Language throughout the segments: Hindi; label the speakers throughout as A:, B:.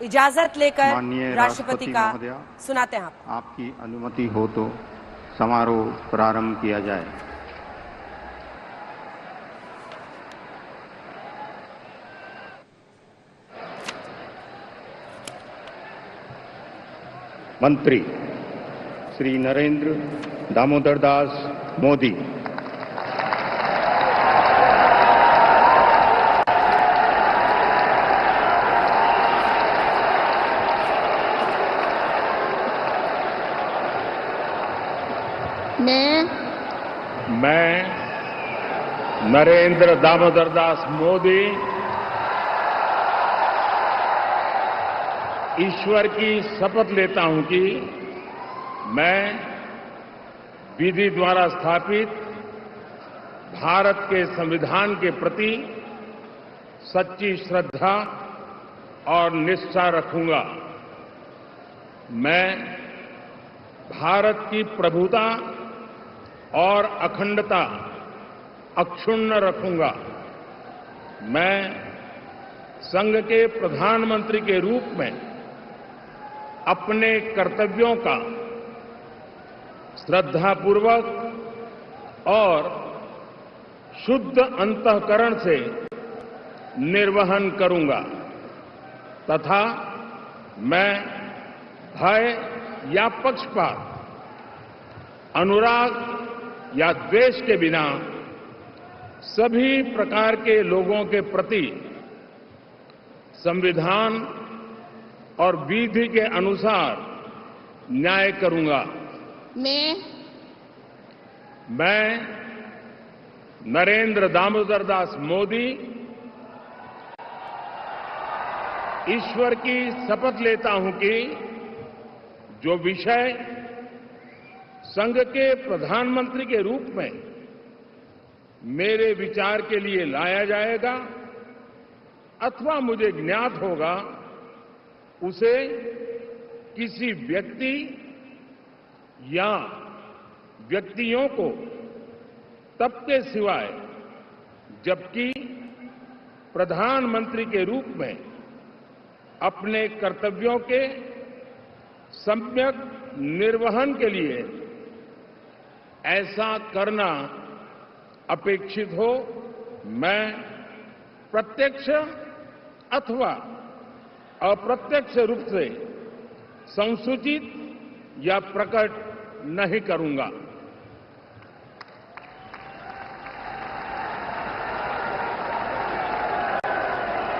A: इजाजत लेकर
B: माननीय
A: राष्ट्रपति का
B: महोदया,
A: सुनाते हैं आप।
B: आपकी अनुमति हो तो समारोह प्रारंभ किया जाए। मंत्री श्री नरेंद्र दामोदर दास मोदी। मैं नरेंद्र दामोदर दास मोदी ईश्वर की शपथ लेता हूं कि मैं विधि द्वारा स्थापित भारत के संविधान के प्रति सच्ची श्रद्धा और निष्ठा रखूंगा। मैं भारत की प्रभुता और अखंडता अक्षुण्ण रखूंगा। मैं संघ के प्रधानमंत्री के रूप में अपने कर्तव्यों का श्रद्धापूर्वक और शुद्ध अंतःकरण से निर्वहन करूंगा तथा मैं भय या पक्षपात, अनुराग या द्वेष के बिना सभी प्रकार के लोगों के प्रति संविधान और विधि के अनुसार न्याय करूंगा। मैं नरेंद्र दामोदर दास मोदी ईश्वर की शपथ लेता हूं कि जो विषय संघ के प्रधानमंत्री के रूप में मेरे विचार के लिए लाया जाएगा अथवा मुझे ज्ञात होगा, उसे किसी व्यक्ति या व्यक्तियों को तब के सिवाय जबकि प्रधानमंत्री के रूप में अपने कर्तव्यों के सम्यक निर्वहन के लिए ऐसा करना अपेक्षित हो, मैं प्रत्यक्ष अथवा अप्रत्यक्ष रूप से संसूचित या प्रकट नहीं करूंगा।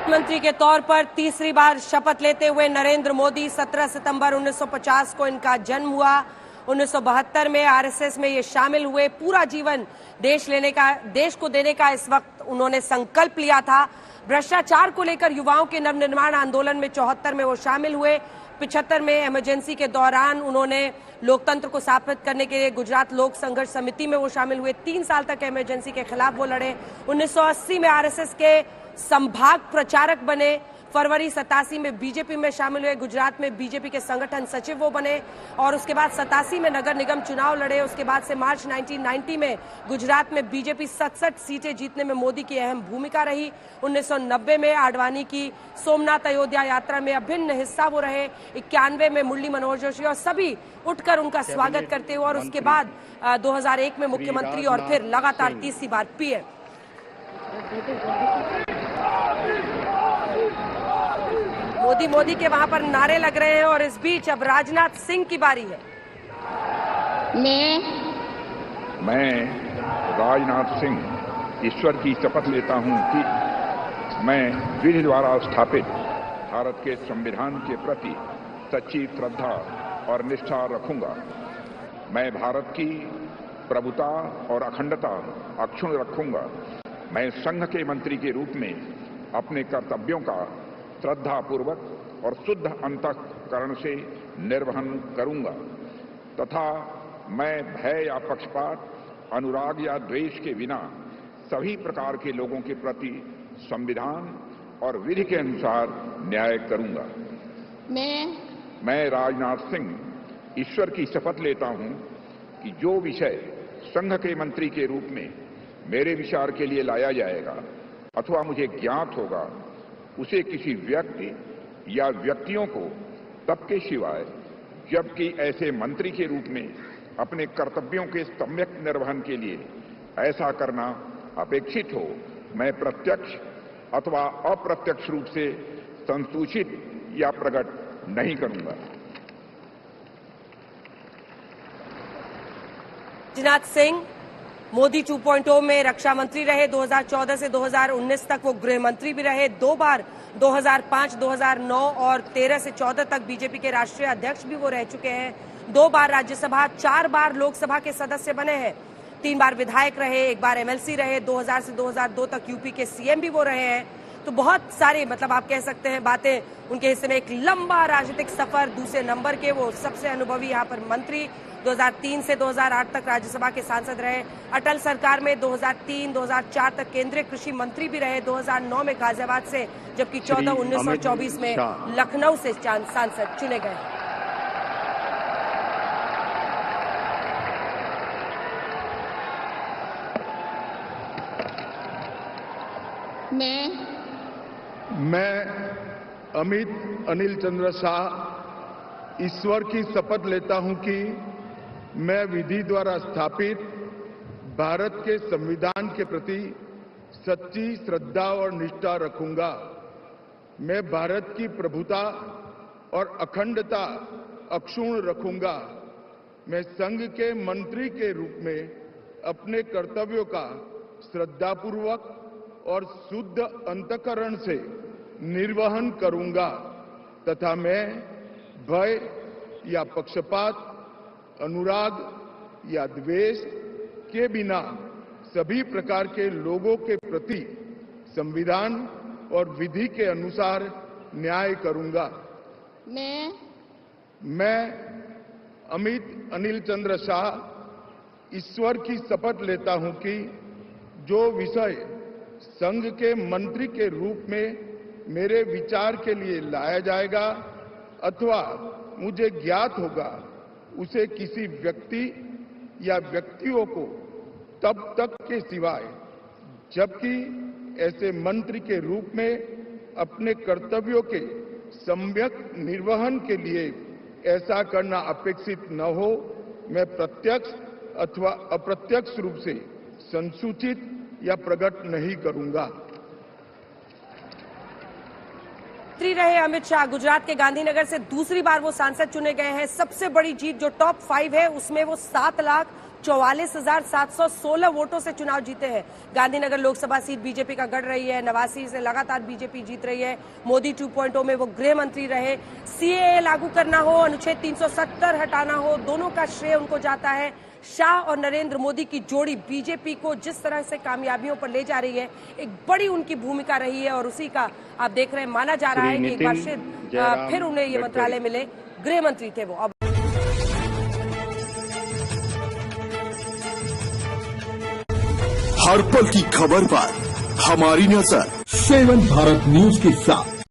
A: प्रधानमंत्री के तौर पर तीसरी बार शपथ लेते हुए नरेंद्र मोदी 17 सितंबर 1950 को इनका जन्म हुआ। 1972 में आरएसएस में ये शामिल हुए। पूरा जीवन देश को देने का इस वक्त उन्होंने संकल्प लिया था। भ्रष्टाचार को लेकर युवाओं के नवनिर्माण आंदोलन में 74 में वो शामिल हुए। 75 में इमरजेंसी के दौरान उन्होंने लोकतंत्र को स्थापित करने के लिए गुजरात लोक संघर्ष समिति में वो शामिल हुए। 3 साल तक इमरजेंसी के खिलाफ वो लड़े। 1980 में आरएसएस के संभाग प्रचारक बने। फरवरी 87 में बीजेपी में शामिल हुए। गुजरात में बीजेपी के संगठन सचिव वो बने और उसके बाद 87 में नगर निगम चुनाव लड़े। उसके बाद से मार्च 1990 में गुजरात में बीजेपी 67 सीटें जीतने में मोदी की अहम भूमिका रही। 1990 में आडवाणी की सोमनाथ अयोध्या यात्रा में अभिन्न हिस्सा वो रहे। 91 में मुरली मनोहर जोशी और सभी उठकर उनका स्वागत करते हुए और उसके बाद 2001 में मुख्यमंत्री और फिर लगातार तीसरी बार पीएम। मोदी के वहां पर नारे लग रहे हैं और इस बीच अब राजनाथ सिंह की बारी है।
C: मैं राजनाथ सिंह ईश्वर की शपथ लेता हूं कि मैं विधि द्वारा स्थापित भारत के संविधान के प्रति सच्ची श्रद्धा और निष्ठा रखूंगा। मैं भारत की प्रभुता और अखंडता अक्षुण्ण रखूंगा। मैं संघ के मंत्री के रूप में अपने कर्तव्यों का श्रद्धापूर्वक और शुद्ध अंतःकरण से निर्वहन करूंगा तथा मैं भय या पक्षपात, अनुराग या द्वेष के बिना सभी प्रकार के लोगों के प्रति संविधान और विधि के अनुसार न्याय करूंगा।
D: मैं
C: राजनाथ सिंह ईश्वर की शपथ लेता हूं कि जो विषय संघ के मंत्री के रूप में मेरे विचार के लिए लाया जाएगा अथवा मुझे ज्ञात होगा, उसे किसी व्यक्ति या व्यक्तियों को तब के सिवाय जबकि ऐसे मंत्री के रूप में अपने कर्तव्यों के सम्यक निर्वहन के लिए ऐसा करना अपेक्षित हो, मैं प्रत्यक्ष अथवा अप्रत्यक्ष रूप से संसूचित या प्रकट नहीं करूंगा।
A: राजनाथ सिंह मोदी 2.0 में रक्षा मंत्री रहे। 2014 से 2019 तक वो गृह मंत्री भी रहे। 2 बार 2005, 2009 और 13 से 14 तक बीजेपी के राष्ट्रीय अध्यक्ष भी वो रह चुके हैं। 2 बार राज्यसभा, 4 बार लोकसभा के सदस्य बने हैं। 3 बार विधायक रहे, 1 बार एमएलसी रहे। 2000 से 2002 तक यूपी के सीएम भी वो रहे हैं। तो बहुत सारे मतलब आप कह सकते हैं बातें उनके हिस्से में। एक लंबा राजनीतिक सफर, दूसरे नंबर के वो सबसे अनुभवी यहाँ पर मंत्री। 2003 से 2008 तक राज्यसभा के सांसद रहे। अटल सरकार में 2003-2004 तक केंद्रीय कृषि मंत्री भी रहे। 2009 में गाजियाबाद से, जबकि 14, 19 और 24 में लखनऊ से सांसद चुने गए।
E: मैं अमित अनिल चंद्र शाह ईश्वर की शपथ लेता हूं कि मैं विधि द्वारा स्थापित भारत के संविधान के प्रति सच्ची श्रद्धा और निष्ठा रखूंगा। मैं भारत की प्रभुता और अखंडता अक्षुण्ण रखूंगा। मैं संघ के मंत्री के रूप में अपने कर्तव्यों का श्रद्धापूर्वक और शुद्ध अंतःकरण से निर्वहन करूंगा तथा मैं भय या पक्षपात, अनुराग या द्वेष के बिना सभी प्रकार के लोगों के प्रति संविधान और विधि के अनुसार न्याय करूंगा। मैं अमित अनिल चंद्र शाह ईश्वर की शपथ लेता हूं कि जो विषय संघ के मंत्री के रूप में मेरे विचार के लिए लाया जाएगा अथवा मुझे ज्ञात होगा, उसे किसी व्यक्ति या व्यक्तियों को तब तक के सिवाय जबकि ऐसे मंत्री के रूप में अपने कर्तव्यों के सम्यक निर्वहन के लिए ऐसा करना अपेक्षित न हो, मैं प्रत्यक्ष अथवा अप्रत्यक्ष रूप से संसूचित या प्रकट नहीं करूंगा।
A: मंत्री रहे अमित शाह गुजरात के गांधीनगर से दूसरी बार वो सांसद चुने गए हैं। सबसे बड़ी जीत जो टॉप 5 है उसमें वो 7,44,716 वोटों से चुनाव जीते हैं। गांधीनगर लोकसभा सीट बीजेपी का गढ़ रही है। नवासी से लगातार बीजेपी जीत रही है। मोदी 2.0 में वो गृह मंत्री रहे। सीएए लागू करना हो, अनुच्छेद 370 हटाना हो, दोनों का श्रेय उनको जाता है। शाह और नरेंद्र मोदी की जोड़ी बीजेपी को जिस तरह से कामयाबियों पर ले जा रही है, एक बड़ी उनकी भूमिका रही है और उसी का आप देख रहे हैं। माना जा रहा है कि एक बार फिर उन्हें ये मंत्रालय मिले। गृह मंत्री थे वो। अब
F: हर पल की खबर पर हमारी नजर 7 भारत न्यूज के साथ।